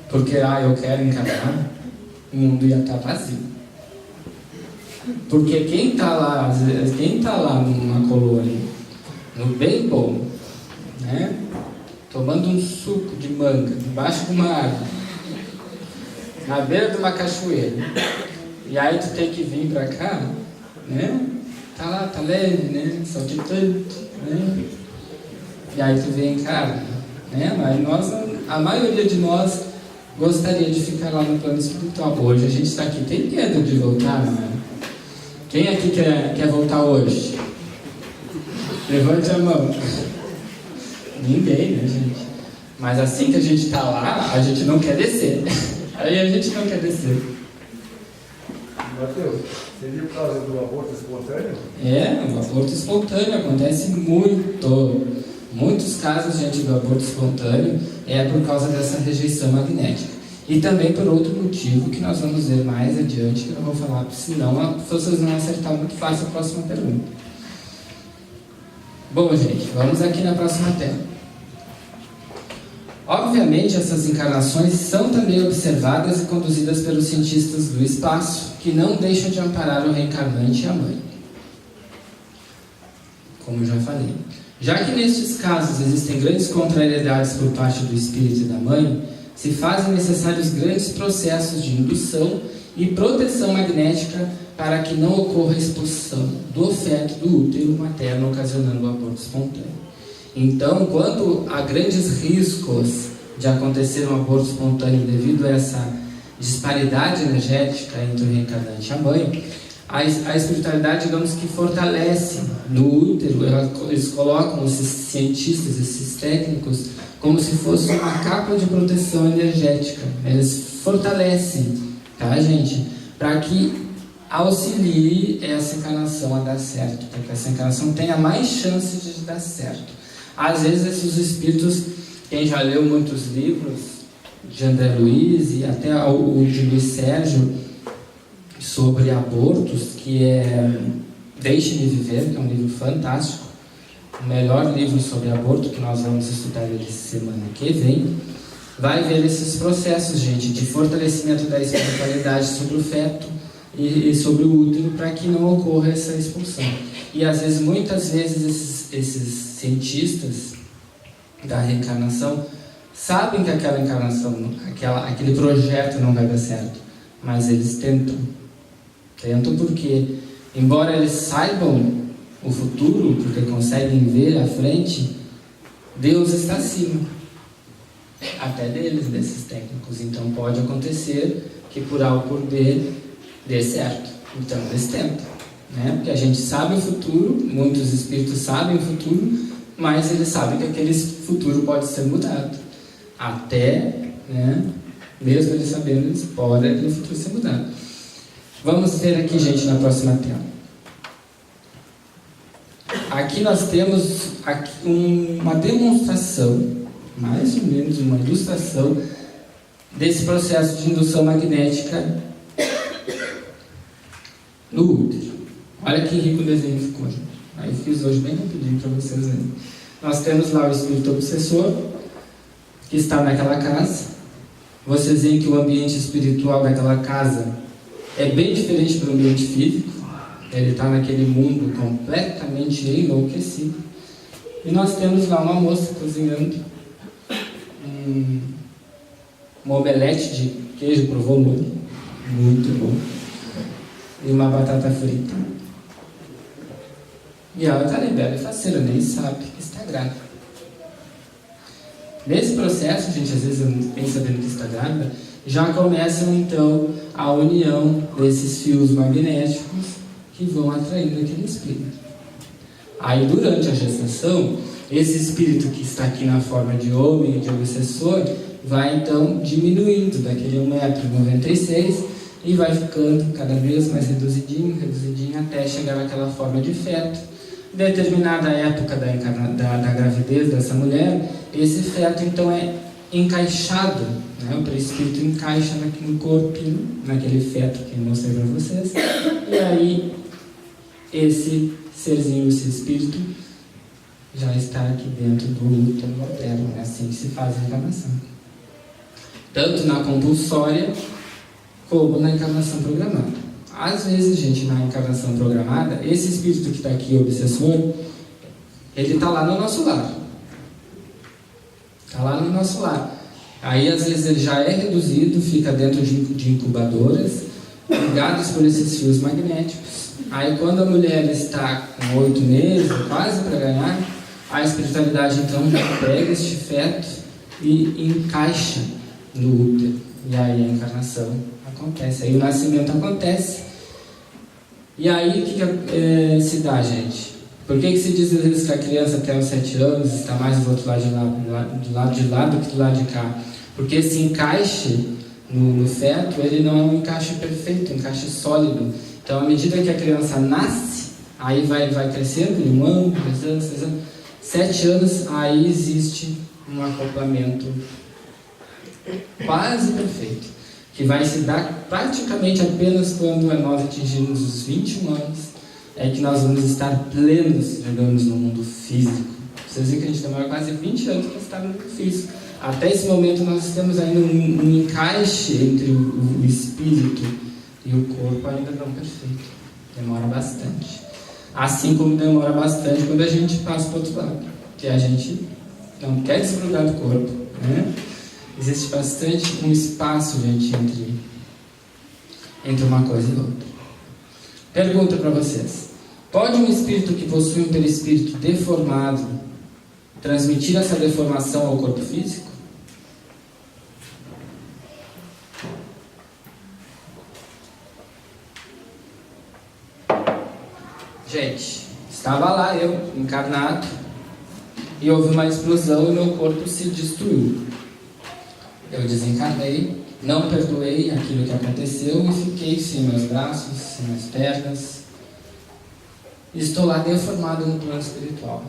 porque eu quero encarnar, o mundo ia estar vazio. Porque quem está lá numa colônia, no bem bom, né, tomando um suco de manga, debaixo de uma árvore, na beira de uma cachoeira, e aí tu tem que vir para cá, né, tá lá, tá leve, né, saltitante, né, e aí tu vem em casa, né, mas a maioria de nós gostaria de ficar lá no plano espiritual. Hoje a gente está aqui, tem medo de voltar, não é? Quem aqui quer voltar hoje? Levante a mão. Ninguém, né, gente? Mas assim que a gente está lá, a gente não quer descer. Aí a gente não quer descer. Mateus, seria por causa do aborto espontâneo? O aborto espontâneo acontece muito. Muitos casos, gente, do aborto espontâneo é por causa dessa rejeição magnética. E também por outro motivo que nós vamos ver mais adiante, que eu não vou falar, senão vocês vão acertar muito fácil a próxima pergunta. Bom, gente, vamos aqui na próxima tela. Obviamente, essas encarnações são também observadas e conduzidas pelos cientistas do espaço, que não deixam de amparar o reencarnante e a mãe. Como já falei. Já que nestes casos existem grandes contrariedades por parte do espírito e da mãe, se fazem necessários grandes processos de indução e proteção magnética para que não ocorra a expulsão do feto do útero materno, ocasionando o aborto espontâneo. Então, quando há grandes riscos de acontecer um aborto espontâneo devido a essa disparidade energética entre o reencarnante e a mãe, a espiritualidade, digamos que fortalece no útero, eles colocam esses cientistas, esses técnicos, como se fosse uma capa de proteção energética. Eles fortalecem, tá, gente? Para que auxilie essa encarnação a dar certo, para que essa encarnação tenha mais chances de dar certo. Às vezes, esses espíritos, quem já leu muitos livros de André Luiz e até o de Luiz Sérgio, sobre abortos, que é Deixe-me Viver, que é um livro fantástico, o melhor livro sobre aborto que nós vamos estudar ele semana que vem, vai ver esses processos, gente, de fortalecimento da espiritualidade sobre o feto e sobre o útero, para que não ocorra essa expulsão. E às vezes, muitas vezes, esses cientistas da reencarnação sabem que aquela encarnação, aquele projeto não vai dar certo, mas eles tentam porque, embora eles saibam o futuro, porque conseguem ver à frente, Deus está acima, até deles, desses técnicos. Então pode acontecer que por A ou por B dê certo. Então eles tentam, né? Porque a gente sabe o futuro, muitos espíritos sabem o futuro, mas eles sabem que aquele futuro pode ser mudado. Até, né? Mesmo eles sabendo, eles podem aquele futuro ser mudado. Vamos ver aqui, gente, na próxima tela. Aqui nós temos uma demonstração, mais ou menos uma ilustração, desse processo de indução magnética no útero. Olha que rico o desenho ficou, gente. Aí fiz hoje bem rapidinho para vocês verem. Nós temos lá o espírito obsessor, que está naquela casa. Vocês veem que o ambiente espiritual daquela casa é bem diferente do ambiente físico. Ele está naquele mundo completamente enlouquecido. E nós temos lá uma moça cozinhando um omelete de queijo provolone, muito bom, e uma batata frita. E ela está ali, bela e faceira, nem sabe que está grávida. Nesse processo, gente, às vezes nem sabendo que está grávida, já começam então a união desses fios magnéticos que vão atraindo aquele espírito. Aí durante a gestação, esse espírito que está aqui na forma de homem e de obsessor vai então diminuindo daquele 1,96 m e vai ficando cada vez mais reduzidinho, até chegar naquela forma de feto. Em determinada época da gravidez dessa mulher, esse feto então é encaixado, né? O perispírito encaixa no corpinho, naquele feto que eu mostrei para vocês, e aí esse serzinho, esse espírito já está aqui dentro do útero materno, é assim que se faz a encarnação. tanto na compulsória como na encarnação programada. Às vezes, gente, na encarnação programada, esse espírito que está aqui, o obsessor, ele está lá no nosso lar. Está lá no nosso lar. Aí, às vezes, ele já é reduzido, fica dentro de incubadoras, ligados por esses fios magnéticos. Aí, quando a mulher está com 8 meses, quase para ganhar, a espiritualidade, então, já pega este feto e encaixa no útero. E aí a encarnação acontece, aí o nascimento acontece. E aí o que se dá, gente? Por que se diz às vezes que a criança até os 7 anos está mais do outro lado de lá do que do lado de cá? Porque esse encaixe no feto, ele não é um encaixe perfeito, um encaixe sólido. Então, à medida que a criança nasce, aí vai crescendo, 1 ano, 2 anos, 3 anos, 7 anos, aí existe um acoplamento quase perfeito, que vai se dar praticamente apenas quando nós atingirmos os 21 anos, é que nós vamos estar plenos, digamos, no mundo físico. Vocês veem que a gente demora quase 20 anos para estar no mundo físico. Até esse momento nós temos ainda um encaixe entre o espírito e o corpo ainda não perfeito. Demora bastante. Assim como demora bastante quando a gente passa para o outro lado, que a gente não quer desgrudar do corpo, né? Existe bastante um espaço, gente, entre uma coisa e outra. Pergunta para vocês: pode um espírito que possui um perispírito deformado transmitir essa deformação ao corpo físico? Gente, estava lá eu, encarnado, e houve uma explosão e meu corpo se destruiu. Eu desencarnei, não perdoei aquilo que aconteceu e fiquei sem meus braços, sem minhas pernas. Estou lá deformado no plano espiritual.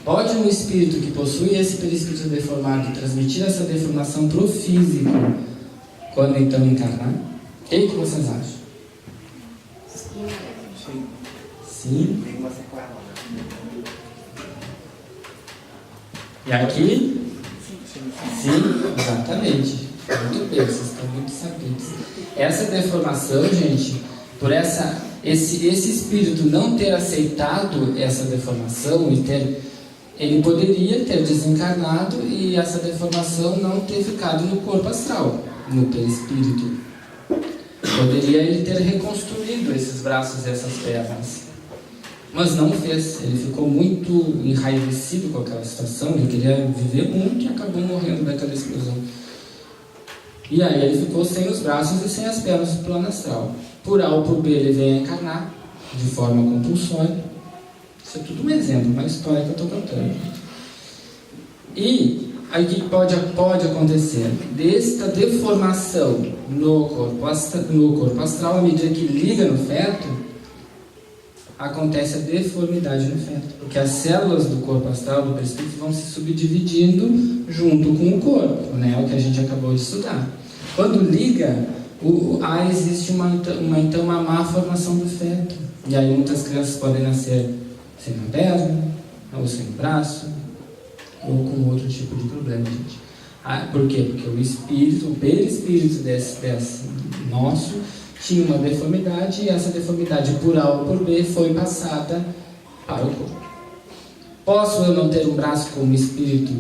Pode um espírito que possui esse perispírito deformado transmitir essa deformação para o físico quando então encarnar? O que vocês acham? Sim. Tem uma sequela. E aqui? Sim, exatamente. Muito bem, vocês estão muito sabidos. Essa deformação, gente, por esse espírito não ter aceitado essa deformação ele poderia ter desencarnado e essa deformação não ter ficado no corpo astral, no perispírito. Poderia ele ter reconstruído esses braços e essas pernas, mas não fez. Ele ficou muito enraivecido com aquela situação, ele queria viver muito e acabou morrendo daquela explosão. E aí ele ficou sem os braços e sem as pernas do plano astral. Por A ou por B ele veio a encarnar de forma compulsória. Isso é tudo um exemplo, uma história que eu estou contando. E aí o que pode acontecer? Desta deformação no corpo astral, à medida que liga no feto, acontece a deformidade no feto, porque as células do corpo astral, do perispírito, vão se subdividindo junto com o corpo, né? O que a gente acabou de estudar. Quando liga, existe uma má formação do feto. E aí muitas crianças podem nascer sem uma perna, ou sem um braço, ou com outro tipo de problema, gente. Por quê? Porque o perispírito desse nosso tinha uma deformidade e essa deformidade por A ou por B foi passada para o corpo. Posso eu não ter um braço como espírito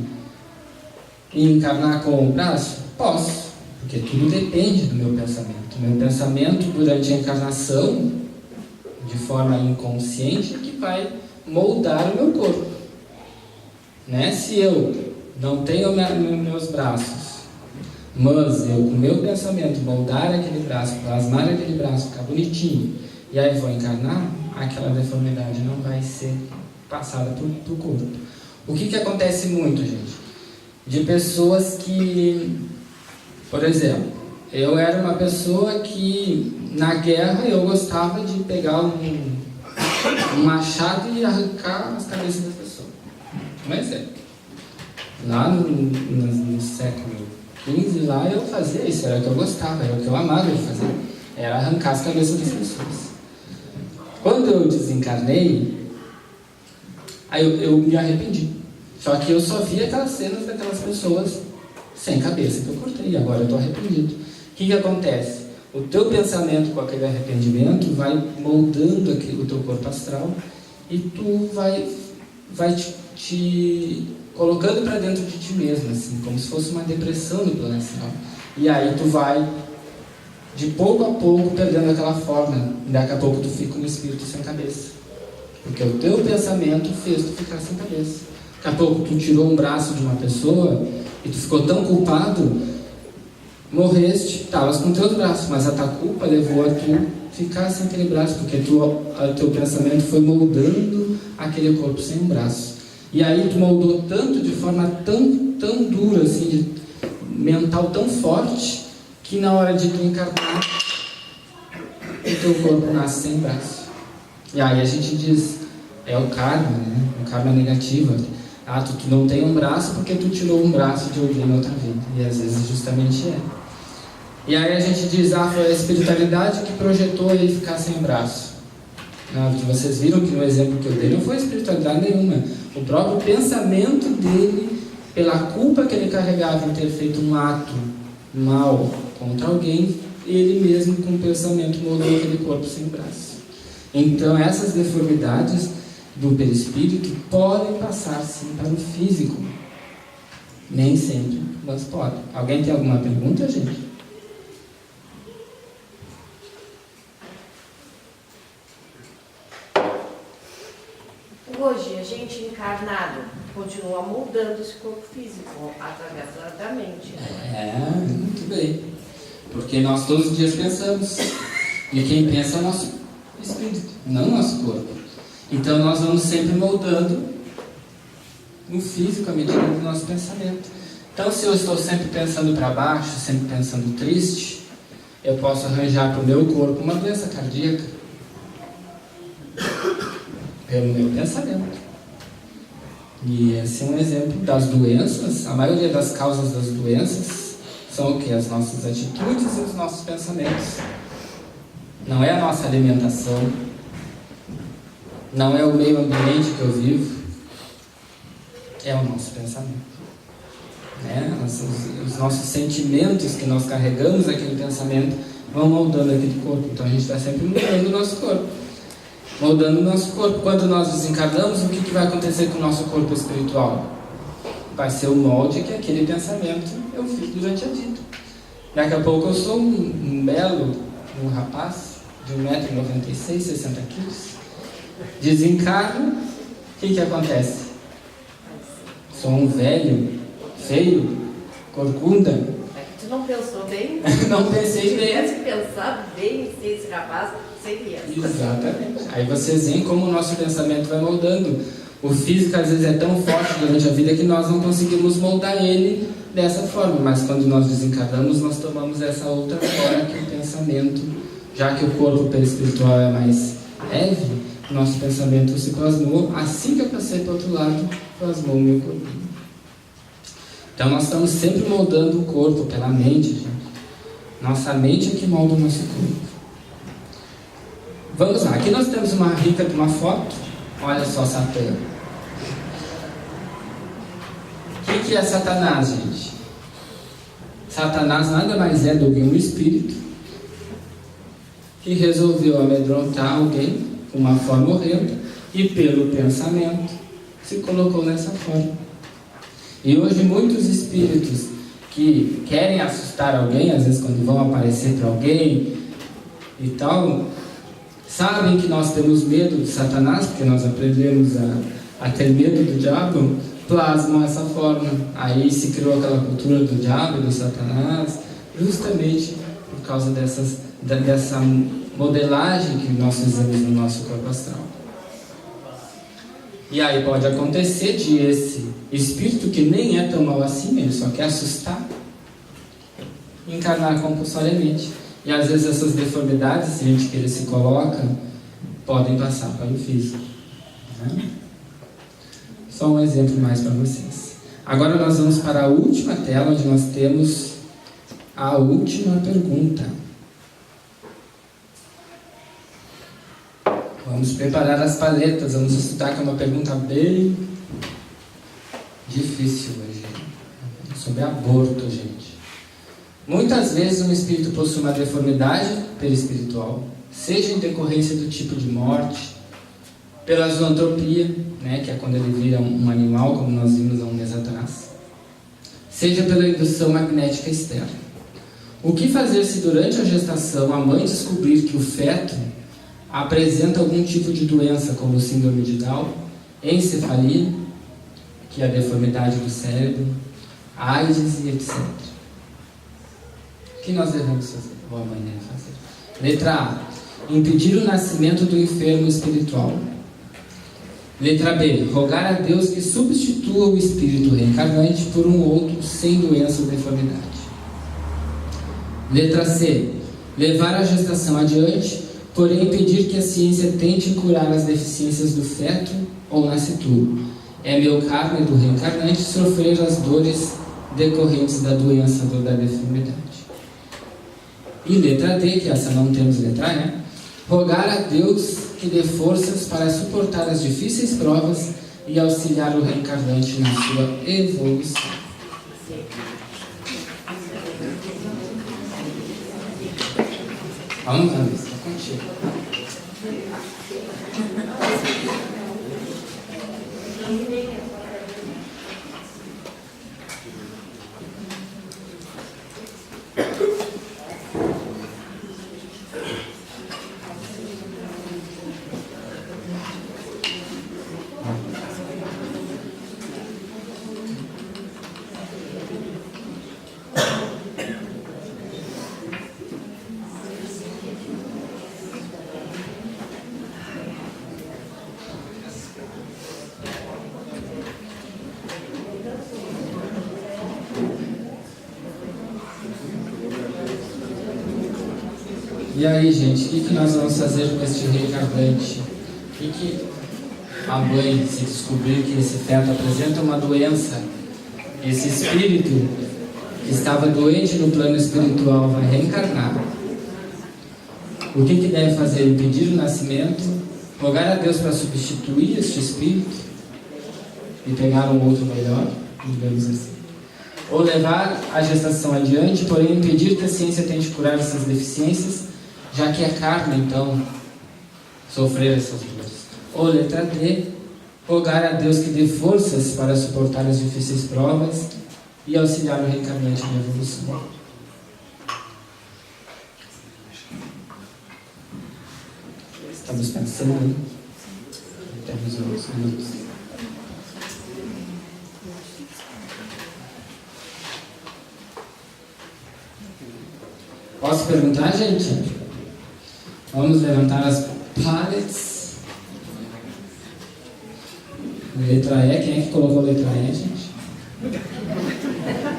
e encarnar com o braço? Posso, porque tudo depende do meu pensamento. O meu pensamento durante a encarnação, de forma inconsciente, é que vai moldar o meu corpo, né? Se eu não tenho meus braços, mas eu com o meu pensamento moldar aquele braço, plasmar aquele braço, ficar bonitinho, e aí vou encarnar, aquela deformidade não vai ser passada para o corpo. O que acontece muito, gente? De pessoas que, por exemplo, eu era uma pessoa que na guerra eu gostava de pegar um machado e arrancar as cabeças das pessoas. Um exemplo. Lá no século XV, lá eu fazia isso, era o que eu gostava, era o que eu amava de fazer. Era arrancar as cabeças das pessoas. Quando eu desencarnei, aí eu me arrependi. Só que eu só via aquelas cenas daquelas pessoas sem cabeça que eu cortei, agora eu estou arrependido. O que acontece? O teu pensamento com aquele arrependimento vai moldando o teu corpo astral e tu vai te colocando para dentro de ti mesmo, assim, como se fosse uma depressão no plano astral. E aí tu vai, de pouco a pouco, perdendo aquela forma. E daqui a pouco tu fica um espírito sem cabeça. Porque o teu pensamento fez tu ficar sem cabeça. Daqui a pouco tu tirou um braço de uma pessoa e tu ficou tão culpado, morreste, estavas com teus braços, mas a tua culpa levou a tu ficar sem aquele braço, porque o teu pensamento foi moldando aquele corpo sem um braço. E aí tu moldou tanto, de forma tão dura, assim, mental tão forte, que na hora de tu encarnar, o teu corpo nasce sem braço. E aí a gente diz, é o karma, né? O karma negativo. Ah, tu não tem um braço porque tu tirou um braço de alguém na outra vida. E às vezes justamente é. E aí a gente diz, foi a espiritualidade que projetou ele ficar sem braço. Vocês viram que no exemplo que eu dei não foi espiritualidade nenhuma. O próprio pensamento dele, pela culpa que ele carregava em ter feito um ato mal contra alguém, ele mesmo com o pensamento moldou aquele corpo sem braço. Então essas deformidades do perispírito podem passar sim para o físico. Nem sempre, mas podem. Alguém tem alguma pergunta, gente? Hoje, a gente encarnado continua moldando esse corpo físico através da mente, né? Muito bem. Porque nós todos os dias pensamos. E quem pensa é o nosso espírito, não o nosso corpo. Então nós vamos sempre moldando no físico à medida do nosso pensamento. Então se eu estou sempre pensando para baixo, sempre pensando triste, eu posso arranjar para o meu corpo uma doença cardíaca. Pelo meu pensamento. E esse é um exemplo das doenças. A maioria das causas das doenças são o que? As nossas atitudes e os nossos pensamentos. Não é a nossa alimentação, não é o meio ambiente que eu vivo, é o nosso pensamento. Os nossos sentimentos que nós carregamos aquele pensamento vão moldando aquele corpo. Então a gente está sempre moldando o nosso corpo. Moldando o nosso corpo. Quando nós desencarnamos, o que vai acontecer com o nosso corpo espiritual? Vai ser o molde que aquele pensamento eu fiz durante a vida. Daqui a pouco eu sou um belo rapaz de 1,96 m, 60 kg. Desencarno, o que acontece? Sou um velho, feio, corcunda. É que tu não pensou bem? Não pensei bem. Se tivesse pensado bem em ser esse rapaz, seria. Exatamente. Aí vocês veem como o nosso pensamento vai moldando. O físico às vezes é tão forte durante a vida que nós não conseguimos moldar ele dessa forma. Mas quando nós desencarnamos, nós tomamos essa outra forma que o pensamento, já que o corpo perispiritual é mais leve, nosso pensamento se plasmou. Assim que eu passei para o outro lado, plasmou o meu corpo. Então nós estamos sempre moldando o corpo pela mente, gente. Nossa mente é que molda o nosso corpo. Vamos lá, aqui nós temos uma rica de uma foto. Olha só Satã. O que é Satanás, gente? Satanás nada mais é do que um espírito que resolveu amedrontar alguém com uma forma horrenda e pelo pensamento se colocou nessa forma. E hoje muitos espíritos que querem assustar alguém, às vezes quando vão aparecer para alguém e tal, sabem que nós temos medo de Satanás, porque nós aprendemos a ter medo do diabo, plasmam essa forma. Aí se criou aquela cultura do diabo e do Satanás, justamente por causa dessa modelagem que nós fizemos no nosso corpo astral. E aí pode acontecer de esse espírito, que nem é tão mal assim, ele só quer assustar, encarnar compulsoriamente. E às vezes essas deformidades, se a gente querer se coloca, podem passar para o físico. Só um exemplo mais para vocês. Agora nós vamos para a última tela, onde nós temos a última pergunta. Vamos preparar as paletas, vamos estudar, que é uma pergunta bem difícil hoje. Vamos sobre aborto, gente. Muitas vezes um espírito possui uma deformidade perispiritual, seja em decorrência do tipo de morte, pela zoantropia, né, que é quando ele vira um animal, como nós vimos há um mês atrás, seja pela indução magnética externa. O que fazer se durante a gestação a mãe descobrir que o feto apresenta algum tipo de doença, como síndrome de Down, encefalia, que é a deformidade do cérebro, AIDS e etc. O que nós devemos fazer? Ou a mãe deve fazer? Letra A. Impedir o nascimento do enfermo espiritual. Letra B. Rogar a Deus que substitua o espírito reencarnante por um outro sem doença ou deformidade. Letra C. Levar a gestação adiante, porém impedir que a ciência tente curar as deficiências do feto ou nascituro. É meu karma do reencarnante sofrer as dores decorrentes da doença ou da deformidade. E letra D, que essa não temos letra, né? Rogar a Deus que dê forças para suportar as difíceis provas e auxiliar o reencarnante na sua evolução. Vamos lá, está contigo. E aí, gente, o que nós vamos fazer com este reencarnante? O que a mãe, se descobrir que esse feto apresenta uma doença, esse espírito que estava doente no plano espiritual vai reencarnar? O que deve fazer? Impedir o nascimento, rogar a Deus para substituir este espírito e pegar um outro melhor, digamos assim. Ou levar a gestação adiante, porém impedir que a ciência tente curar essas deficiências, já que é karma, então, sofrer essas dores. Ou letra D, rogar a Deus que dê forças para suportar as difíceis provas e auxiliar o reencarnante na evolução. Estamos pensando, temos uns minutos. Posso perguntar, gente? Vamos levantar as pallets. Letra E, quem é que colocou letra E, gente?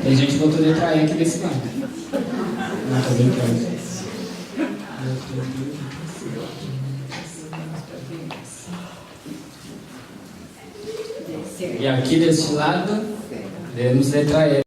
Tem gente que botou letra E aqui desse lado. Não, tô brincando. E aqui deste lado, temos letra E.